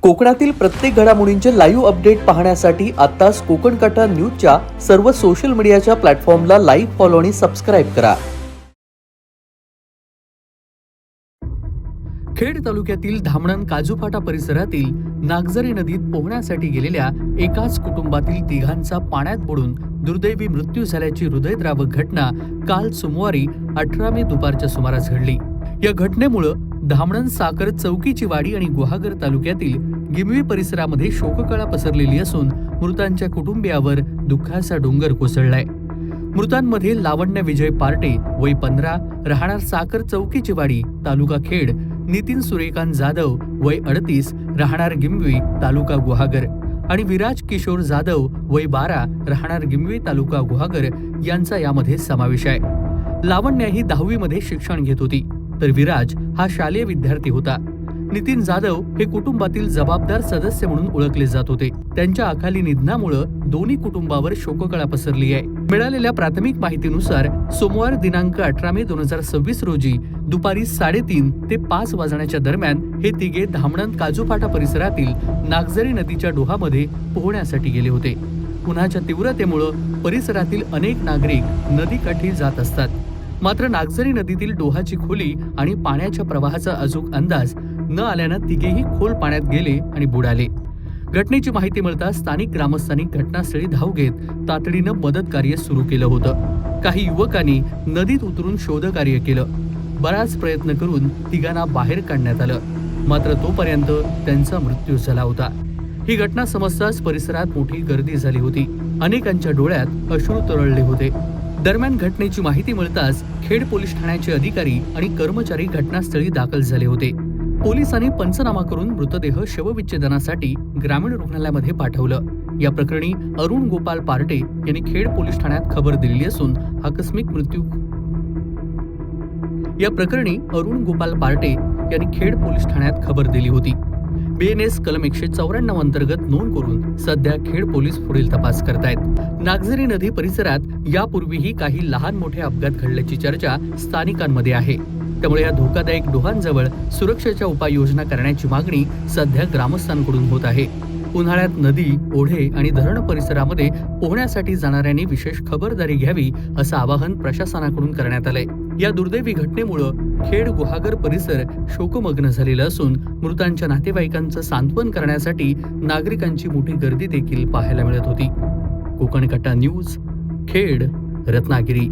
कोकणातील प्रत्येक घडामोडींचे लाईव्ह अपडेट पाहण्यासाठी आताच कोकण कटा न्यूजच्या सर्व सोशल मीडियाच्या प्लॅटफॉर्मला लाईक, फॉलो आणि सबस्क्राईब करा. खेड तालुक्यातील धामणन काजूफाटा परिसरातील नागझरी नदीत पोहण्यासाठी गेलेल्या एकाच कुटुंबातील तिघांचा पाण्यात बुडून दुर्दैवी मृत्यू झाल्याची हृदयद्रावक घटना काल सोमवारी 18 मे दुपारच्या सुमारास घडली. या घटनेमुळे धामणन साखर चौकीची वाडी आणि गुहागर तालुक्यातील गिमवी परिसरामध्ये शोककळा पसरलेली असून मृतांच्या कुटुंबियावर दुःखाचा डोंगर कोसळलाय. मृतांमध्ये लावण्य विजय पार्टे वय 15 राहणार साखर चौकीची वाडी तालुका खेड, नितीन सूर्यकांत जाधव वय 38 राहणार गिमवी तालुका गुहागर आणि विराज किशोर जाधव वय 12 राहणार गिमवी तालुका गुहागर यांचा यामध्ये समावेश आहे. लावण्य ही 10वी मध्ये शिक्षण घेत होती तर विराज हा शालेय विद्यार्थी होता. नितीन जाधव हे कुटुंबातील जबाबदार सदस्य म्हणून ओळखले जात होते. त्यांच्या अकाली निधनामुळे दोन्ही कुटुंबावर शोककळा पसरली आहे. मिळालेल्या प्राथमिक माहितीनुसार सोमवार दिनांक 18 मे 2026 रोजी दुपारी 3:30 ते 5 वाजण्याच्या दरम्यान हे तिघे धामणन काजूफाटा परिसरातील नागझरी नदीच्या डोहामध्ये पोहण्यासाठी गेले होते. उन्हाच्या तीव्रतेमुळे परिसरातील अनेक नागरिक नदीकाठी जात असतात. मात्र नागझरी नदीतील डोहाची खोली आणि पाण्याच्या प्रवाहाचा अचूक अंदाज न आल्यानं तिघेही खोल पाण्यात गेले आणि बुडाले. घटनेची माहिती मिळताच स्थानिक ग्रामस्थांनी घटनास्थळी धाव घेत तातडीनं मदत कार्य सुरू केलं होतं. काही युवकांनी नदीत उतरून शोधकार्य केलं. बराच प्रयत्न करून तिघांना बाहेर काढण्यात आलं, मात्र तोपर्यंत त्यांचा मृत्यू झाला होता. ही घटना समजताच परिसरात मोठी गर्दी झाली होती. अनेकांच्या डोळ्यात अश्रू तरळले होते. दरम्यान घटनेची माहिती मिळताच खेड पोलीस ठाण्याचे अधिकारी आणि कर्मचारी घटनास्थळी दाखल झाले होते. पोलिसांनी पंचनामा करून मृतदेह शवविच्छेदनासाठी ग्रामीण रुग्णालयामध्ये पाठवलं. या प्रकरणी अरुण गोपाल पार्टे यांनी खेड पोलीस ठाण्यात खबर दिलेली असून आकस्मिक मृत्यू खेड पोलीस ठाण्यात खबर दिली होती. BNS कलम 194 अंतर्गत नोंद करून सध्या खेड पोलीस पुढील तपास करतायत. नागझरी नदी परिसरात यापूर्वीही काही लहान मोठे अपघात घडल्याची चर्चा स्थानिकांमध्ये आहे. त्यामुळे या धोकादायक डोहांजवळ सुरक्षेच्या उपाययोजना करण्याची मागणी सध्या ग्रामस्थांकडून होत आहे. उन्हाळ्यात नदी, ओढे आणि धरण परिसरामध्ये पोहण्यासाठी जाणाऱ्यांनी विशेष खबरदारी घ्यावी असं आवाहन प्रशासनाकडून करण्यात आलंय. या दुर्दैवी घटनेमुळे खेड गुहागर परिसर शोकमग्न झालेला असून मृतांच्या नातेवाईकांचं सांत्वन करण्यासाठी नागरिकांची मोठी गर्दी देखील पाहायला मिळत होती. कोकण कटा न्यूज, खेड, रत्नागिरी.